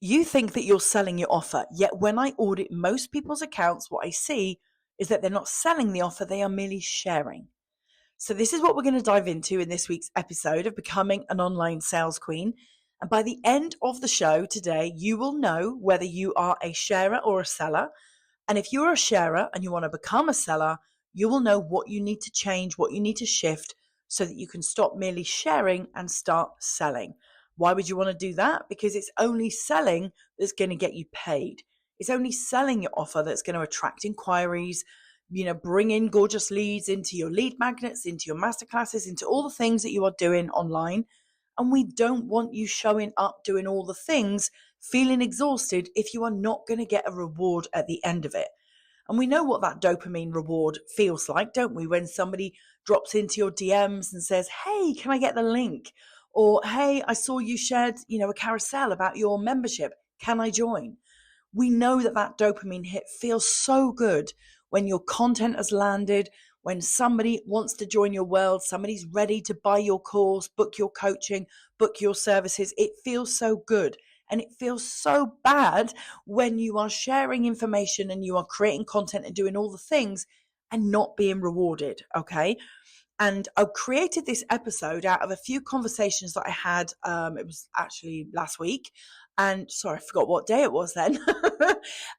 You think that you're selling your offer, yet when I audit most people's accounts, what I see is that they're not selling the offer, they are merely sharing. So, this is what we're going to dive into in this week's episode of Becoming an Online Sales Queen. And by the end of the show today, you will know whether you are a sharer or a seller. And if you're a sharer and you want to become a seller, you will know what you need to change, what you need to shift so that you can stop merely sharing and start selling. Why would you want to do that? Because it's only selling that's going to get you paid. It's only selling your offer that's going to attract inquiries, bring in gorgeous leads into your lead magnets, into your masterclasses, into all the things that you are doing online. And we don't want you showing up doing all the things, feeling exhausted if you are not going to get a reward at the end of it. And we know what that dopamine reward feels like, don't we? When somebody drops into your DMs and says, hey, can I get the link? Or, hey, I saw you shared, a carousel about your membership. Can I join? We know that that dopamine hit feels so good when your content has landed, when somebody wants to join your world, somebody's ready to buy your course, book your coaching, book your services. It feels so good. And it feels so bad when you are sharing information and you are creating content and doing all the things and not being rewarded. Okay. And I created this episode out of a few conversations that I had. It was actually last week. And sorry, I forgot what day it was then.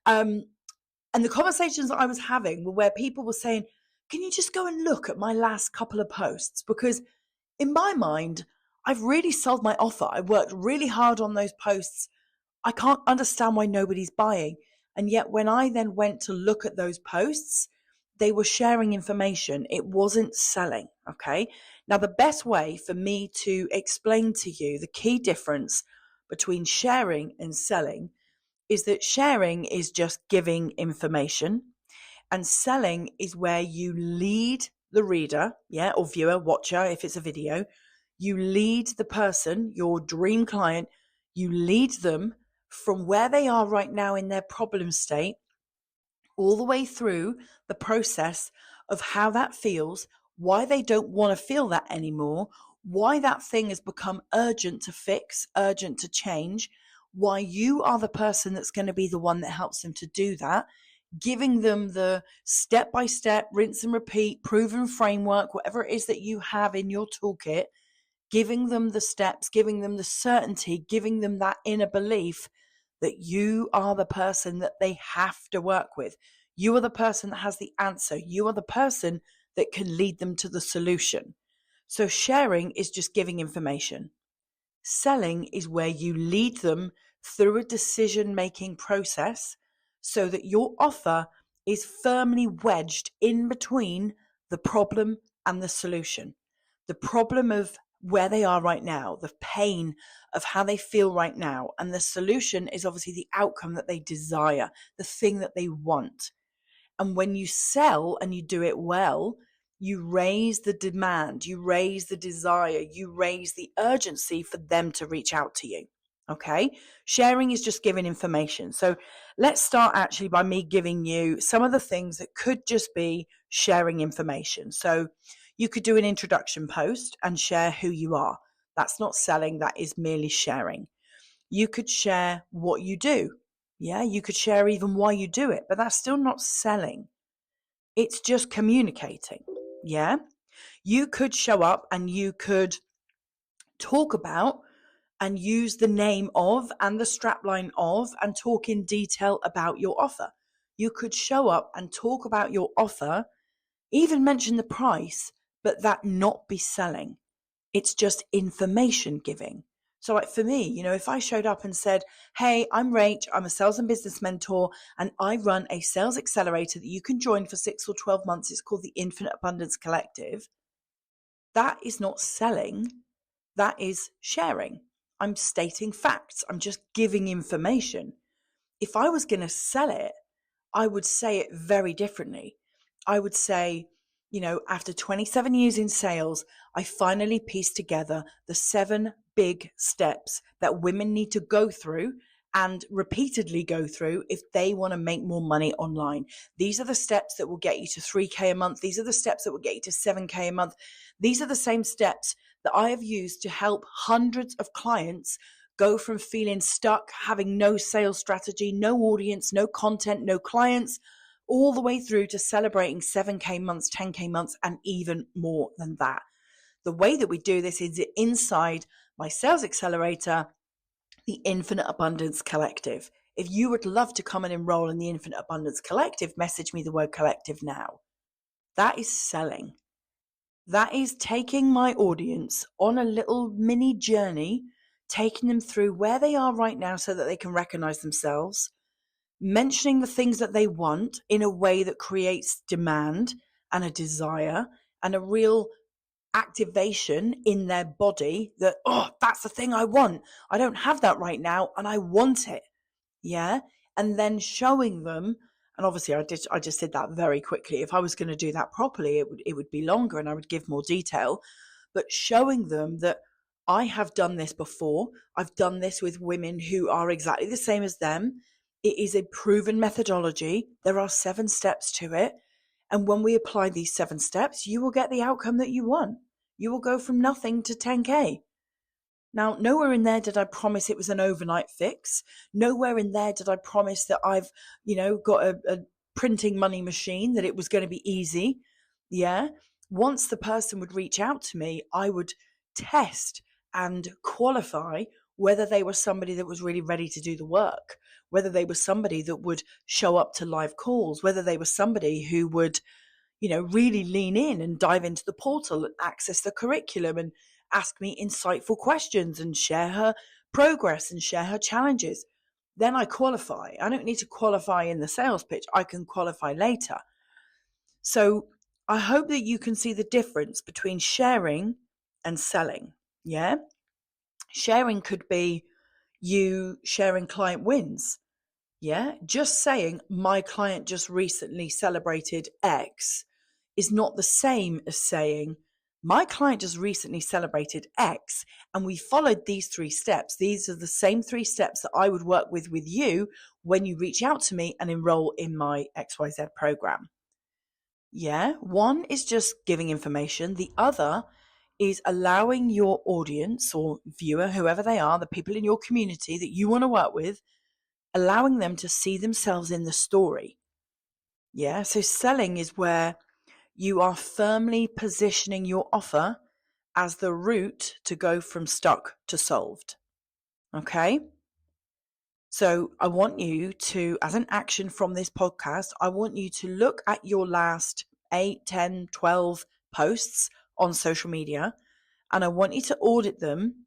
um, and the conversations that I was having were where people were saying, can you just go and look at my last couple of posts? Because in my mind, I've really sold my offer. I worked really hard on those posts. I can't understand why nobody's buying. And yet when I then went to look at those posts, they were sharing information. It wasn't selling. Okay. Now, the best way for me to explain to you the key difference between sharing and selling is that sharing is just giving information, and selling is where you lead the reader, or viewer, watcher, if it's a video. You lead the person, your dream client, you lead them from where they are right now in their problem state all the way through the process of how that feels, why they don't want to feel that anymore, why that thing has become urgent to fix, urgent to change, why you are the person that's going to be the one that helps them to do that, giving them the step-by-step, rinse and repeat, proven framework, whatever it is that you have in your toolkit, giving them the steps, giving them the certainty, giving them that inner belief that you are the person that they have to work with. You are the person that has the answer. You are the person that can lead them to the solution. So sharing is just giving information. Selling is where you lead them through a decision-making process so that your offer is firmly wedged in between the problem and the solution. The problem of where they are right now, the pain of how they feel right now, and the solution is obviously the outcome that they desire, the thing that they want. And when you sell and you do it well, you raise the demand, you raise the desire, you raise the urgency for them to reach out to you. Okay. Sharing is just giving information. So let's start actually by me giving you some of the things that could just be sharing information. So you could do an introduction post and share who you are. That's not selling, that is merely sharing. You could share what you do. Yeah, you could share even why you do it, but that's still not selling. It's just communicating. Yeah. You could show up and you could talk about and use the name of and the strapline of and talk in detail about your offer. You could show up and talk about your offer, even mention the price, but that not be selling. It's just information giving. So like for me, if I showed up and said, hey, I'm Rach, I'm a sales and business mentor, and I run a sales accelerator that you can join for 6 or 12 months. It's called the Infinite Abundance Collective. That is not selling. That is sharing. I'm stating facts. I'm just giving information. If I was going to sell it, I would say it very differently. I would say, after 27 years in sales, I finally pieced together the 7 big steps that women need to go through and repeatedly go through if they want to make more money online. These are the steps that will get you to 3K a month. These are the steps that will get you to 7K a month. These are the same steps that I have used to help hundreds of clients go from feeling stuck, having no sales strategy, no audience, no content, no clients, all the way through to celebrating 7K months, 10K months, and even more than that. The way that we do this is inside my sales accelerator, the Infinite Abundance Collective. If you would love to come and enroll in the Infinite Abundance Collective, message me the word collective now. That is selling. That is taking my audience on a little mini journey, taking them through where they are right now so that they can recognize themselves, mentioning the things that they want in a way that creates demand and a desire and a real activation in their body that, oh, that's the thing I want. I don't have that right now and I want it. Yeah. And then showing them, and obviously I just did that very quickly. If I was going to do that properly, it would be longer and I would give more detail, but showing them that I have done this before. I've done this with women who are exactly the same as them. It is a proven methodology. There are 7 steps to it. And when we apply these 7 steps, you will get the outcome that you want. You will go from nothing to 10K. Now, nowhere in there did I promise it was an overnight fix. Nowhere in there did I promise that I've, got a printing money machine, that it was going to be easy. Yeah. Once the person would reach out to me, I would test and qualify whether they were somebody that was really ready to do the work, whether they were somebody that would show up to live calls, whether they were somebody who would, really lean in and dive into the portal and access the curriculum and ask me insightful questions and share her progress and share her challenges. Then I qualify. I don't need to qualify in the sales pitch. I can qualify later. So I hope that you can see the difference between sharing and selling. Yeah. Sharing could be you sharing client wins. Yeah. Just saying my client just recently celebrated X is not the same as saying my client just recently celebrated X and we followed these 3 steps. These are the same 3 steps that I would work with you when you reach out to me and enroll in my XYZ program. Yeah. One is just giving information. The other is allowing your audience or viewer, whoever they are, the people in your community that you want to work with, allowing them to see themselves in the story. Yeah. So selling is where you are firmly positioning your offer as the route to go from stuck to solved. Okay. So I want you to, as an action from this podcast, I want you to look at your last 8, 10, 12 posts on social media, and I want you to audit them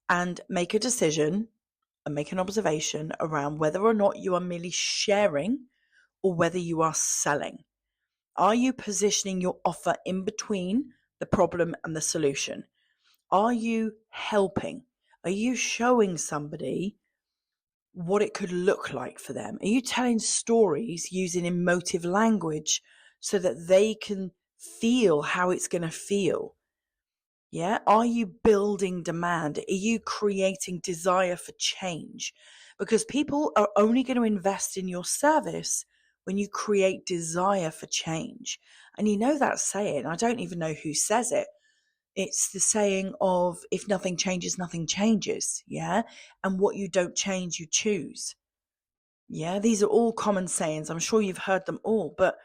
and make a decision and make an observation around whether or not you are merely sharing or whether you are selling. Are you positioning your offer in between the problem and the solution? Are you helping? Are you showing somebody what it could look like for them? Are you telling stories using emotive language so that they can feel how it's going to feel? Yeah. Are you building demand? Are you creating desire for change? Because people are only going to invest in your service when you create desire for change. And you know that saying, I don't even know who says it. It's the saying of, if nothing changes, nothing changes. Yeah. And what you don't change, you choose. Yeah. These are all common sayings. I'm sure you've heard them all, but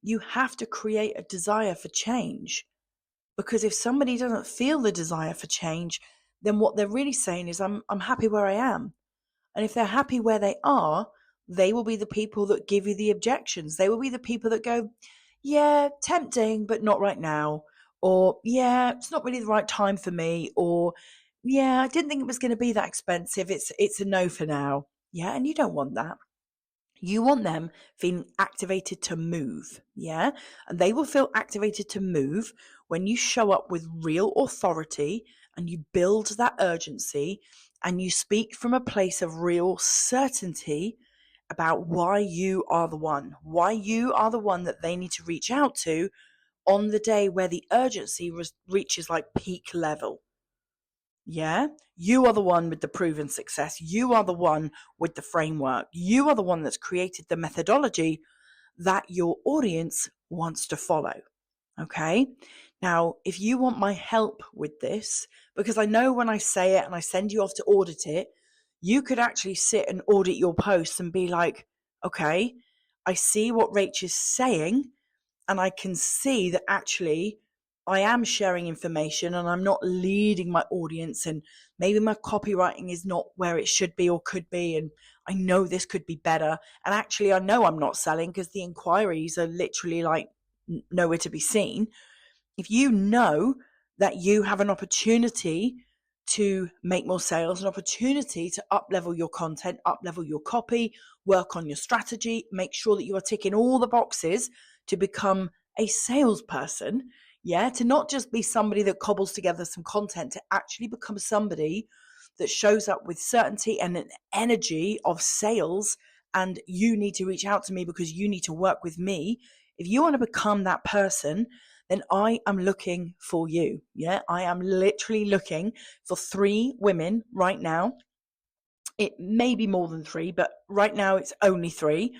you have to create a desire for change. Because if somebody doesn't feel the desire for change, then what they're really saying is, I'm happy where I am. And if they're happy where they are, they will be the people that give you the objections. They will be the people that go, yeah, tempting, but not right now. Or, yeah, it's not really the right time for me. Or, yeah, I didn't think it was going to be that expensive. It's a no for now. Yeah, and you don't want that. You want them feeling activated to move, yeah? And they will feel activated to move when you show up with real authority and you build that urgency and you speak from a place of real certainty about why you are the one that they need to reach out to on the day where the urgency reaches like peak level. Yeah, you are the one with the proven success. You are the one with the framework. You are the one that's created the methodology that your audience wants to follow. Okay. Now, if you want my help with this, because I know when I say it and I send you off to audit it, you could actually sit and audit your posts and be like, okay, I see what Rach is saying, and I can see that actually I am sharing information and I'm not leading my audience, and maybe my copywriting is not where it should be or could be, and I know this could be better. And actually I know I'm not selling because the inquiries are literally like nowhere to be seen. If you know that you have an opportunity to make more sales, an opportunity to up level your content, up level your copy, work on your strategy, make sure that you are ticking all the boxes to become a salesperson, to not just be somebody that cobbles together some content, to actually become somebody that shows up with certainty and an energy of sales. And you need to reach out to me because you need to work with me. If you want to become that person, then I am looking for you. I am literally looking for 3 women right now. It may be more than 3, but right now it's only 3.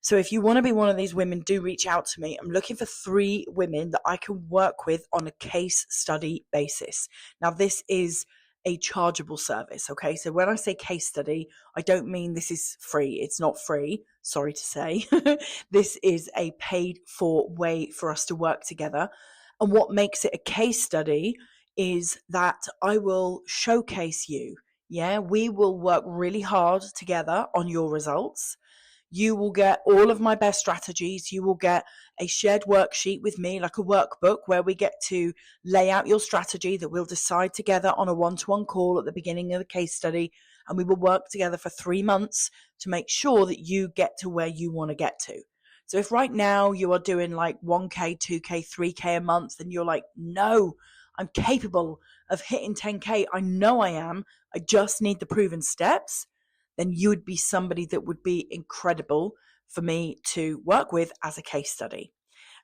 So if you want to be one of these women, do reach out to me. I'm looking for 3 women that I can work with on a case study basis. Now, this is a chargeable service, okay? So when I say case study, I don't mean this is free. It's not free, sorry to say. This is a paid for way for us to work together. And what makes it a case study is that I will showcase you. We will work really hard together on your results. You will get all of my best strategies. You will get a shared worksheet with me, like a workbook, where we get to lay out your strategy that we'll decide together on a one-to-one call at the beginning of the case study. And we will work together for 3 months to make sure that you get to where you want to get to. So if right now you are doing like 1K, 2K, 3K a month, and you're like, no, I'm capable of hitting 10K. I know I am. I just need the proven steps. Then you would be somebody that would be incredible for me to work with as a case study.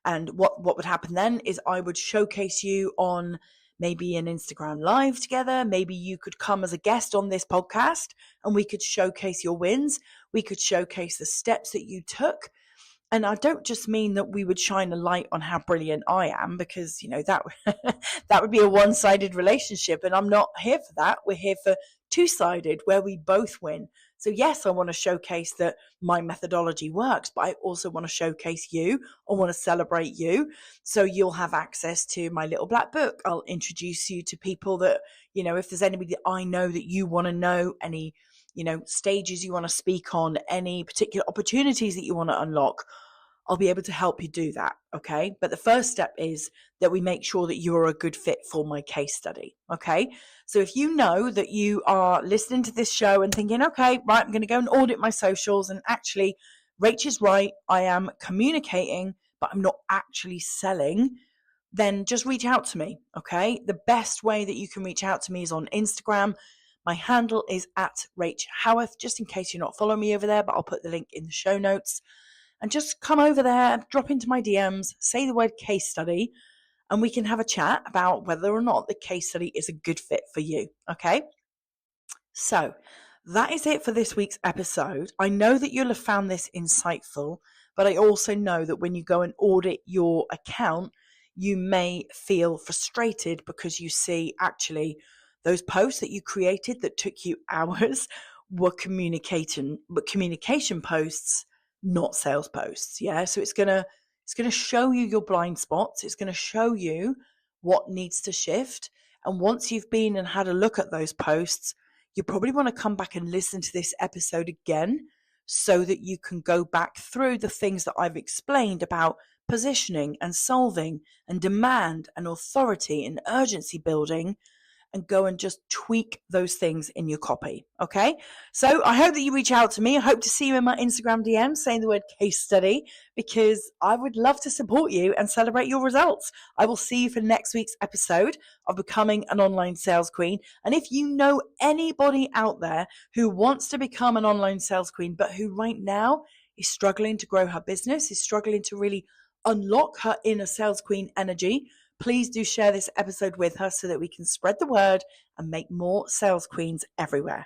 And what would happen then is I would showcase you on maybe an Instagram live together. Maybe you could come as a guest on this podcast and we could showcase your wins. We could showcase the steps that you took. And I don't just mean that we would shine a light on how brilliant I am, because, that that would be a one-sided relationship. And I'm not here for that. We're here for two-sided, where we both win. So yes, I want to showcase that my methodology works, but I also want to showcase you. I want to celebrate you. So you'll have access to my little black book. I'll introduce you to people that, if there's anybody that I know that you want to know, any stages you want to speak on, any particular opportunities that you want to unlock, I'll be able to help you do that. Okay. But the first step is that we make sure that you're a good fit for my case study. Okay. So if you know that you are listening to this show and thinking, okay, right, I'm going to go and audit my socials, and actually Rach is right, I am communicating, but I'm not actually selling, then just reach out to me. Okay. The best way that you can reach out to me is on Instagram. My handle is @Rach Howarth, just in case you're not following me over there, but I'll put the link in the show notes. And just come over there, drop into my DMs, say the word case study, and we can have a chat about whether or not the case study is a good fit for you. Okay? So that is it for this week's episode. I know that you'll have found this insightful, but I also know that when you go and audit your account, you may feel frustrated because you see actually those posts that you created that took you hours were communication posts, not sales posts. So it's gonna show you your blind spots. It's gonna show you what needs to shift. And once you've been and had a look at those posts, you probably want to come back and listen to this episode again so that you can go back through the things that I've explained about positioning and solving and demand and authority and urgency building, and go and just tweak those things in your copy. Okay. So I hope that you reach out to me. I hope to see you in my Instagram DM saying the word case study, because I would love to support you and celebrate your results. I will see you for next week's episode of Becoming an Online Sales Queen. And if you know anybody out there who wants to become an online sales queen, but who right now is struggling to grow her business, is struggling to really unlock her inner sales queen energy, please do share this episode with her so that we can spread the word and make more sales queens everywhere.